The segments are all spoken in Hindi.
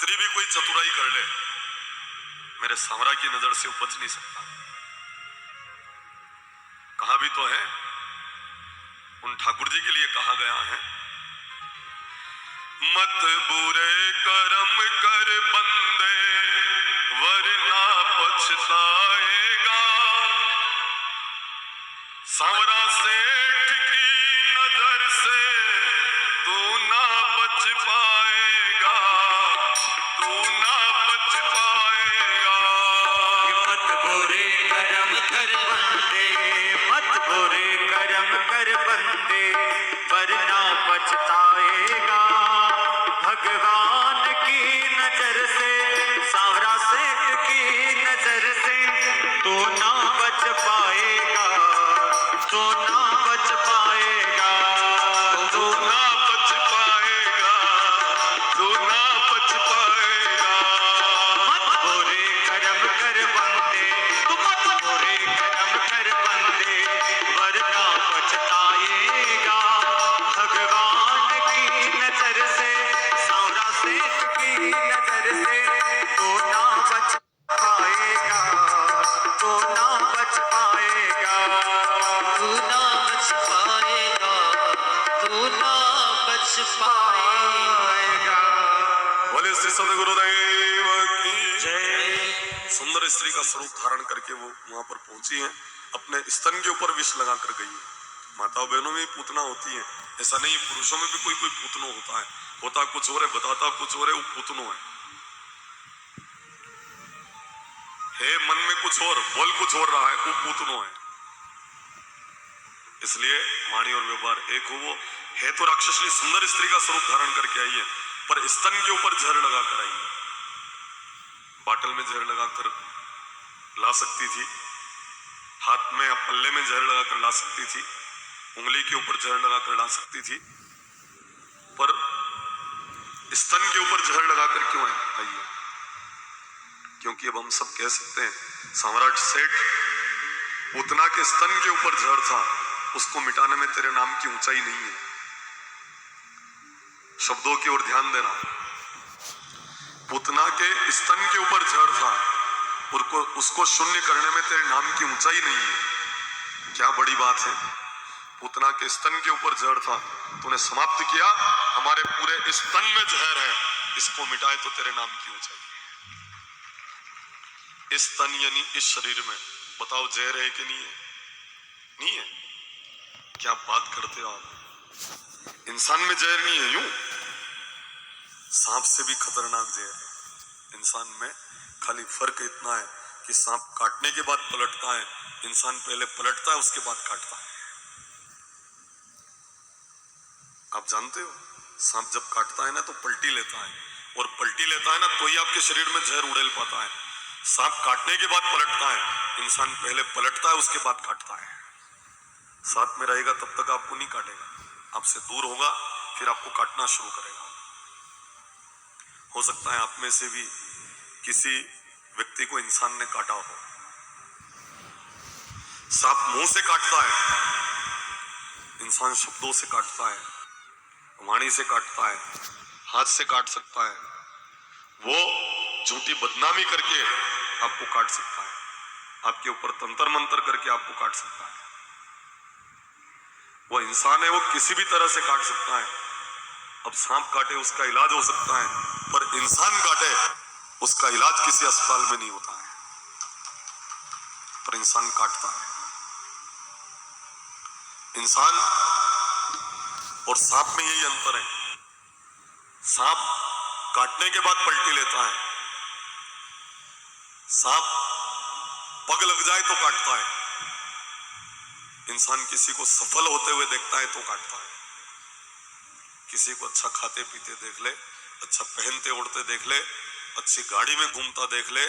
कितनी भी कोई चतुराई कर ले, मेरे सांवरा की नजर से वो बच नहीं सकता। कहा भी तो है, उन ठाकुर जी के लिए कहा गया है, मत बुरे कर्म कर बंदे वरना पछताएगा, सांवरा सेठ की नजर से तू ना बच पाएगा, तू ना बच पाएगा। मत बुरे कर्म कर बंदे, मत बुरे कर्म कर बंदे वरना पछताएगा, भगवान की नजर से, सांवरा सेठ की नजर से तू ना बच पाएगा, तू ना बच पाएगा, तू ना बच पाएगा, तू ना बच पाएगा। मत बुरे कर्म कर बंदे, तू मत बुरे कर्म कर बंदे वरना पछताएगा, भगवान की नजर से, सांवरा सेठ की नजर से तू ना बच पाएगा, तू ना बच पाएगा, तू ना बच पाएगा, तू ना बच पाएगा। बोले श्री सदगुरुदेव की जय। सुंदर स्त्री का स्वरूप धारण करके वो वहां पर पहुंची है, अपने स्तन के ऊपर विष लगा कर गई है। माताओं बहनों में पूतना होती है, ऐसा नहीं पुरुषों में भी कोई कोई पूतनो होता है, होता कुछ और है बताता कुछ और है, वो पूतनो है मन में कुछ और बोल कुछ और रहा है, वो पूतनो है। इसलिए वाणी और व्यवहार एक हो। वो है तो राक्षसनी सुंदर स्त्री का स्वरूप धारण करके आई है, पर स्तन के ऊपर जहर लगाकर आई है। बाटल में जहर लगाकर ला सकती थी, हाथ में पल्ले में जहर लगाकर ला सकती थी, उंगली के ऊपर जहर लगाकर ला सकती थी, पर स्तन के ऊपर जहर लगाकर क्यों आई है? क्योंकि अब हम सब कह सकते हैं, सम्राट सेठ पूतना के स्तन के ऊपर जहर था, उसको मिटाने में तेरे नाम की ऊंचाई नहीं है। शब्दों की ओर ध्यान देना। पूतना के स्तन के ऊपर जहर था, उसको शून्य करने में तेरे नाम की ऊंचाई नहीं है। क्या बड़ी बात है, पूतना के स्तन के ऊपर जहर था, तूने समाप्त किया, हमारे पूरे स्तन में जहर है, इसको मिटाए तो तेरे नाम की ऊंचाई है। इस तन यानी इस शरीर में बताओ जहर है कि नहीं है? नहीं है। क्या बात करते हो आप? इंसान में जहर नहीं है, यूं सांप से भी खतरनाक जहर है इंसान में। खाली फर्क इतना है कि सांप काटने के बाद पलटता है, इंसान पहले पलटता है उसके बाद काटता है। आप जानते हो, सांप जब काटता है ना तो पलटी लेता है, और पलटी लेता है ना तो ही आपके शरीर में जहर उड़ेल पाता है। सांप काटने के बाद पलटता है, इंसान पहले पलटता है उसके बाद काटता है। साथ में रहेगा तब तक आपको नहीं काटेगा, आपसे दूर होगा फिर आपको काटना शुरू करेगा। हो सकता है आप में से भी किसी व्यक्ति को इंसान ने काटा हो। सांप मुंह से काटता है, इंसान शब्दों से काटता है, वाणी से काटता है, हाथ से काट सकता है, वो झूठी बदनामी करके आपको काट सकता है, आपके ऊपर तंत्र मंत्र करके आपको काट सकता है। वो इंसान है, वो किसी भी तरह से काट सकता है। अब सांप काटे उसका इलाज हो सकता है, पर इंसान काटे उसका इलाज किसी अस्पताल में नहीं होता है, पर इंसान काटता है। इंसान और सांप में यही अंतर है, सांप काटने के बाद पलटी लेता है, सांप पग लग जाए तो काटता है, इंसान किसी को सफल होते हुए देखता है तो काटता है। किसी को अच्छा खाते पीते देख ले, अच्छा पहनते ओढ़ते देख ले, अच्छी गाड़ी में घूमता देख ले,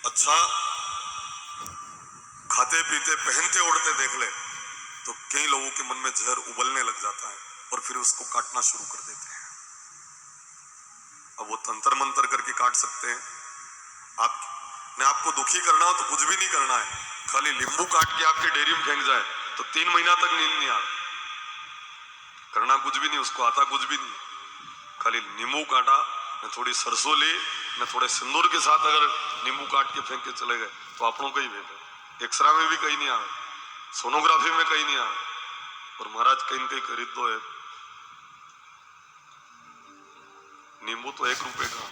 अच्छा खाते पीते पहनते ओढ़ते देख ले, तो कई लोगों के मन में जहर उबलने लग जाता है और फिर उसको काटना शुरू कर देते हैं। अब वो तंत्र मंत्र करके काट सकते हैं। आपने आपको दुखी करना हो तो कुछ भी नहीं करना है, खाली नींबू काट के आपके डेयरी में फेंक जाए तो 3 महीना तक नींद नहीं आ, करना कुछ भी नहीं, उसको आता कुछ भी नहीं, खाली नींबू काटा ने थोड़ी सरसों ली, ने थोड़े सिंदूर के साथ अगर नींबू काट के फेंक के चले गए तो आपनों का ही भेद है। एक्सरा में भी कहीं नहीं आवे, सोनोग्राफी में कहीं नहीं आवे, और महाराज कहीं कहीं खरीद दो है। नींबू तो 1 रुपए का,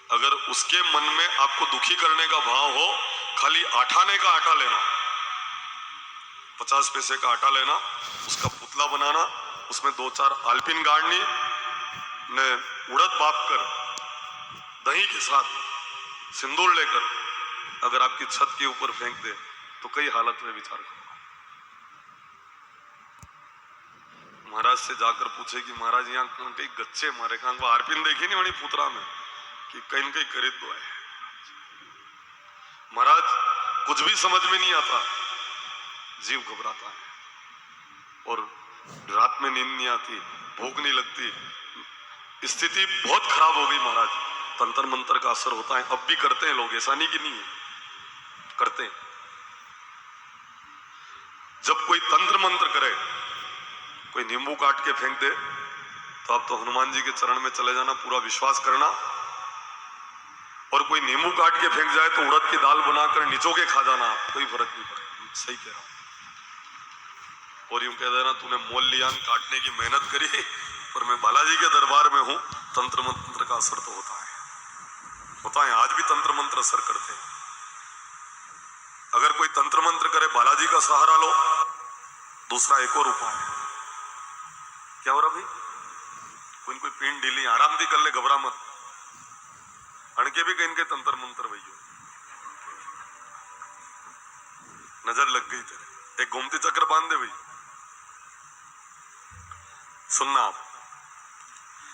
अगर उसके मन में आपको दुखी करने का भाव हो, खाली आठाने का आटा लेना, 50 पैसे का आटा लेना, उसका पुतला बनाना, उसमें 2-4 आलपिन गाड़नी ने उड़द बाप कर दही के साथ सिंदूर लेकर अगर आपकी छत के ऊपर फेंक दे तो कई हालत में विचार करो। महाराज से जाकर पूछे कि महाराज यहाँ कहीं गच्चे मारे, कहा वो आरपिन देखी नहीं वही पुतरा में कि कहीं कहीं खरीद दो है। महाराज कुछ भी समझ में नहीं आता, जीव घबराता है और रात में नींद नहीं आती, भूख नहीं लगती, स्थिति बहुत खराब हो गई। महाराज तंत्र मंत्र का असर होता है, अब भी करते हैं लोग, ऐसा नहीं कि नहीं है, करते हैं। जब कोई तंत्र मंत्र करे, कोई नींबू काट के फेंक दे तो आप तो हनुमान जी के चरण में चले जाना, पूरा विश्वास करना, और कोई नींबू काट के फेंक जाए तो उड़द की दाल बनाकर निचो के खा जाना, कोई फर्क नहीं पड़ेगा। सही कह रहा हूं। और यूं कह देना तूने मोल लिया, काटने की मेहनत करी, पर मैं बालाजी के दरबार में हूं, तंत्र मंत्र का असर तो होता है, आज भी तंत्र मंत्र असर करते हैं। अगर कोई तंत्र मंत्र करे, बालाजी का सहारा लो। दूसरा एक और उपाय है, क्या हो रहा भाई, कोई पिंड ढीली आराम दी कर ले, घबरा मत, अणके भी कहीं के तंत्र मंत्र भैया नजर लग गई तेरे, एक गोमती चक्र बांध दे भाई। सुनना आप,